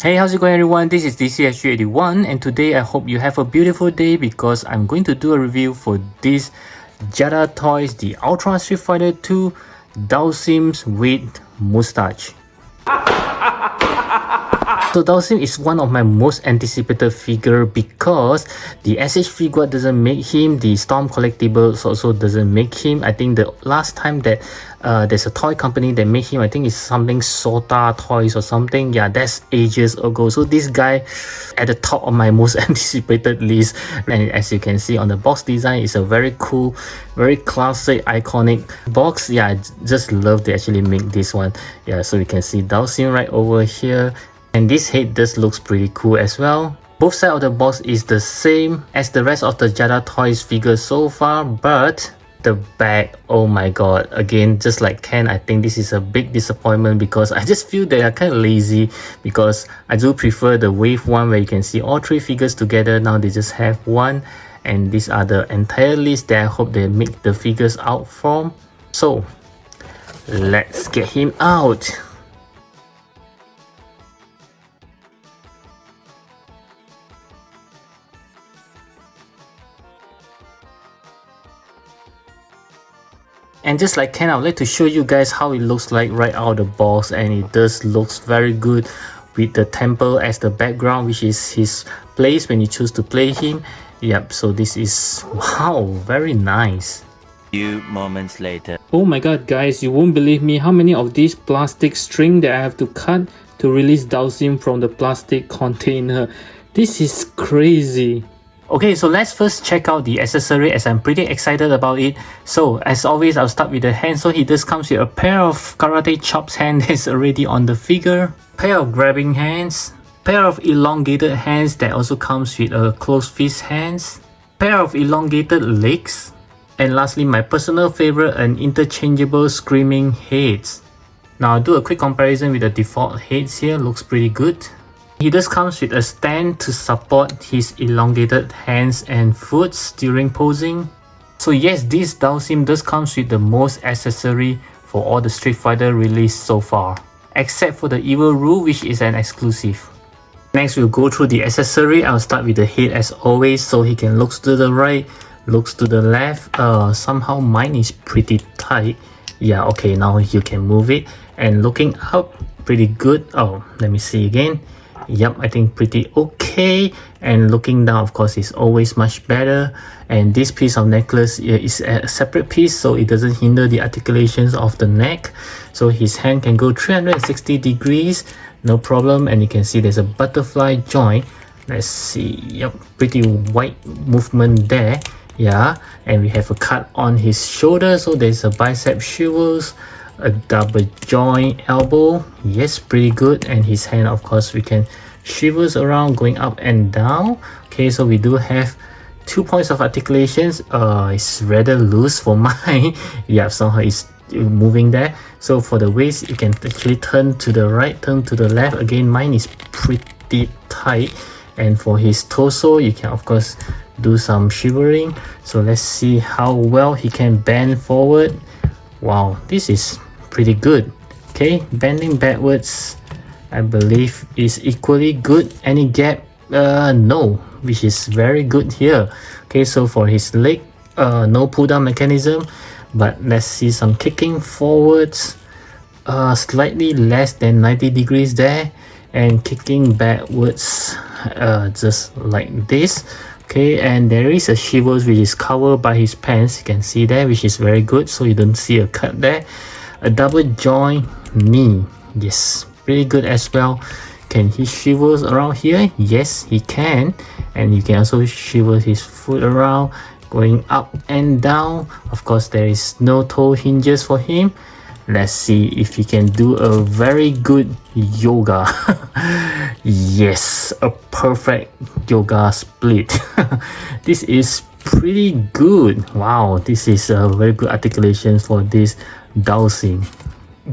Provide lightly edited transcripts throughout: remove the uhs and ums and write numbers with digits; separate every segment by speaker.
Speaker 1: Hey, how's it going everyone? This is DCSG81 and today I hope you have a beautiful day because I'm going to do a review for this Jada Toys, the Ultra Street Fighter 2 Dhalsim's with mustache. So Dhalsim is one of my most anticipated figure because the SH figure doesn't make him, the Storm collectibles also doesn't make him. I think the last time that there's a toy company that made him, I think it's something Sota Toys or something. Yeah, that's ages ago. So this guy at the top of my most anticipated list. And as you can see on the box design, it's a very cool, very classic, iconic box. Yeah, I just love to actually make this one. Yeah, so you can see Dhalsim right over here. And this head just looks pretty cool as well. Both sides of the box is the same as the rest of the Jada Toys figures so far, but the back, oh my god, again, just like Ken, I think this is a big disappointment because I just feel they are kind of lazy because I do prefer the wave one where you can see all three figures together. Now they just have one, and these are the entire list that I hope they make the figures out from. So let's get him out. And just like Ken, I would like to show you guys how it looks like right out of the box, and it does looks very good with the temple as the background, which is his place when you choose to play him. Yep, so this is, wow, very nice.
Speaker 2: Few moments later.
Speaker 1: Oh my god guys, you won't believe me how many of these plastic string that I have to cut to release Dhalsim from the plastic container. This is crazy. Okay, so let's first check out the accessory as I'm pretty excited about it. So as always, I'll start with the hand. So he just comes with a pair of karate chops hand that's already on the figure, pair of grabbing hands, pair of elongated hands that also comes with a closed fist hands, pair of elongated legs, and lastly my personal favorite, an interchangeable screaming heads. Now I'll do a quick comparison with the default heads here, looks pretty good. He just comes with a stand to support his elongated hands and foot during posing. So yes, this Dhalsim does comes with the most accessory for all the Street Fighter released so far, except for the Evil Rule, which is an exclusive. Next we'll go through the accessory. I'll start with the head as always, so he can look to the right, looks to the left. Somehow mine is pretty tight. Yeah, okay, now you can move it. And looking up, pretty good. Oh, let me see again. Yep, I think pretty okay. And looking down, of course, is always much better. And this piece of necklace is a separate piece, so it doesn't hinder the articulations of the neck. So his hand can go 360 degrees, no problem. And you can see there's a butterfly joint. Let's see, yep, pretty wide movement there. Yeah, and we have a cut on his shoulder, so there's a bicep shivers, a double joint elbow, yes, pretty good. And his hand, of course, we can shivers around going up and down. Okay, so we do have 2 points of articulations. It's rather loose for mine. Yeah, somehow it's moving there. So for the waist, you can actually turn to the right, turn to the left. Again, mine is pretty tight. And for his torso, you can of course do some shivering. So let's see how well he can bend forward. Wow, this is pretty good. Okay, bending backwards, I believe is equally good. Any gap? No, which is very good here. Okay, so for his leg, no pull down mechanism, but let's see some kicking forwards, slightly less than 90 degrees there, and kicking backwards, just like this. Okay, and there is a shivers which is covered by his pants, you can see there, which is very good, so you don't see a cut there. A double joint knee, yes, pretty good as well. Can he shivers around here? Yes, he can. And you can also shiver his foot around, going up and down. Of course, there is no toe hinges for him. Let's see if he can do a very good yoga. Yes, a perfect yoga split. This is pretty good. Wow, this is a very good articulation for this Dhalsim.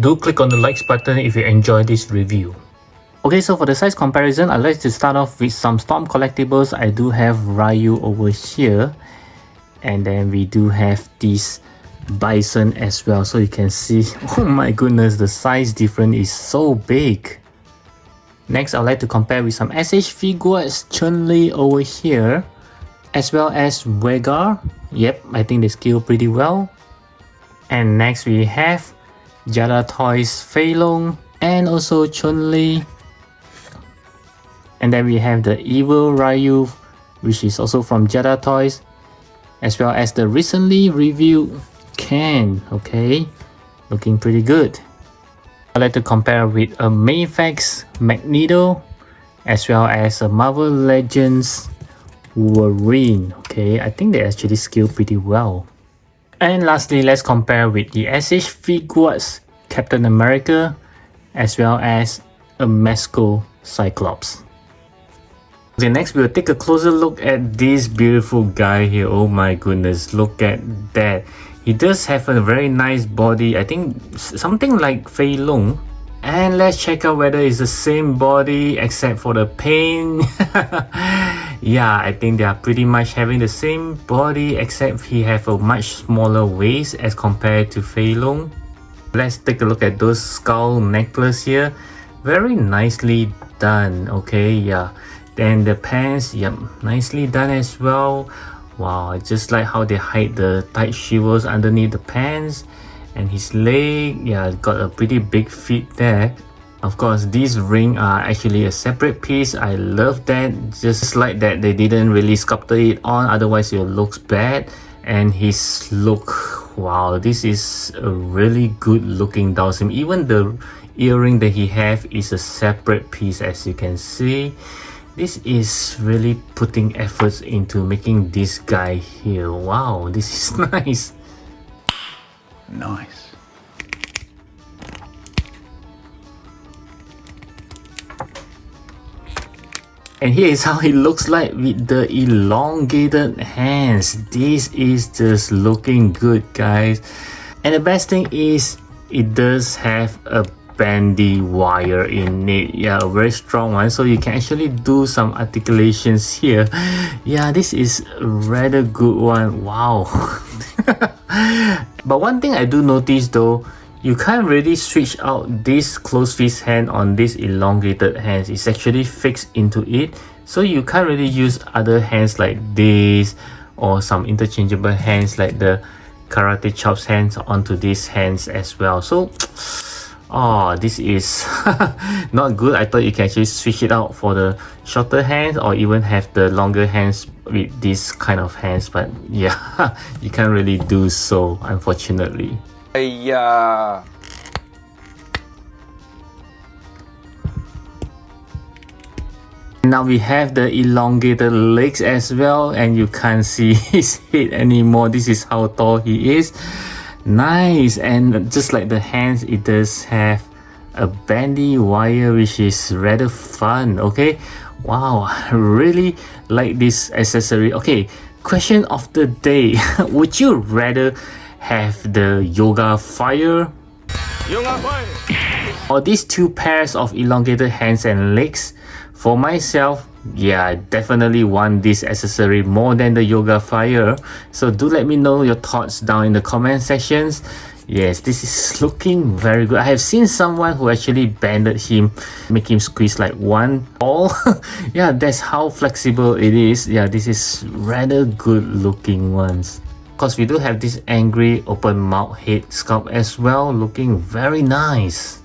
Speaker 1: Do click on the likes button if you enjoyed this review. Okay, so for the size comparison, I'd like to start off with some Storm collectibles. I do have Ryu over here, and then we do have this Bison as well. So you can see, oh my goodness, the size difference is so big. Next, I'd like to compare with some SH figures, Chun-Li over here, as well as Vega. Yep, I think they scale pretty well. And next we have Jada Toys Fei Long and also Chun-Li. And then we have the Evil Ryu, which is also from Jada Toys, as well as the recently reviewed Ken. Okay, looking pretty good. I'd like to compare with a Mayfax Magneto, as well as a Marvel Legends Wolverine. Okay, I think they actually scale pretty well. And lastly, let's compare with the SH figures Captain America, as well as a Mesco Cyclops. Okay, next we'll take a closer look at this beautiful guy here. Oh my goodness, look at that. He does have a very nice body, I think something like Fei Long. And let's check out whether it's the same body except for the paint. Yeah, I think they are pretty much having the same body except he have a much smaller waist as compared to Fei Long. Let's take a look at those skull necklace here. Very nicely done. Okay, yeah. Then the pants, yep, nicely done as well. Wow, I just like how they hide the tight shivers underneath the pants. And his leg, yeah, got a pretty big fit there. Of course, these rings are actually a separate piece. I love that. Just like that, they didn't really sculpt it on, otherwise it looks bad. And his look, wow, this is a really good looking Dhalsim. Even the earring that he have is a separate piece, as you can see. This is really putting efforts into making this guy here. Wow, this is nice.
Speaker 3: Nice.
Speaker 1: And here is how he looks like with the elongated hands. This is just looking good, guys. And the best thing is it does have a bandy wire in it. Yeah, a very strong one, so you can actually do some articulations here. Yeah, this is a rather good one. Wow. But one thing I do notice though, you can't really switch out this closed fist hand on this elongated hands. It's actually fixed into it, so you can't really use other hands like this or some interchangeable hands like the karate chops hands onto these hands as well. So oh, this is not good. I thought you can actually switch it out for the shorter hands or even have the longer hands with this kind of hands, but yeah, you can't really do so, unfortunately.
Speaker 3: Yeah.
Speaker 1: Now we have the elongated legs as well, and you can't see his head anymore. This is how tall he is. Nice. And just like the hands, it does have a bandy wire, which is rather fun. Okay, wow, I really like this accessory. Okay, question of the day. Would you rather have the yoga fire or these two pairs of elongated hands and legs? For myself, yeah, I definitely want this accessory more than the yoga fire. So do let me know your thoughts down in the comment sections. Yes, this is looking very good. I have seen someone who actually bended him, make him squeeze like one ball. Yeah, that's how flexible it is. Yeah, this is rather good looking ones. Of course, we do have this angry open mouth head sculpt as well, looking very nice.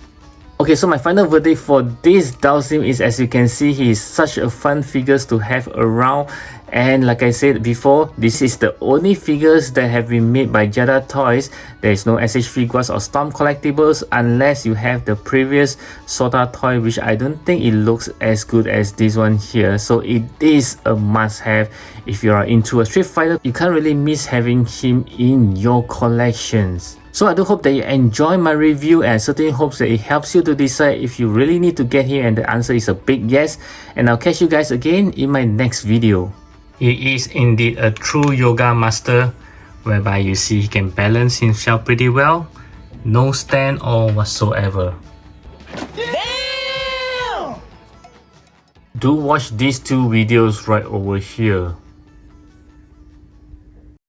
Speaker 1: Okay, so my final verdict for this Dhalsim is, as you can see, he is such a fun figures to have around. And like I said before, this is the only figures that have been made by Jada Toys. There is no SH figures or Storm collectibles unless you have the previous Sota toy, which I don't think it looks as good as this one here. So it is a must-have. If you are into a Street Fighter, you can't really miss having him in your collections. So I do hope that you enjoy my review, and certainly hopes that it helps you to decide if you really need to get him, and the answer is a big yes. And I'll catch you guys again in my next video. He is indeed a true yoga master, whereby you see he can balance himself pretty well, no stand or whatsoever. Damn! Do watch these two videos right over here.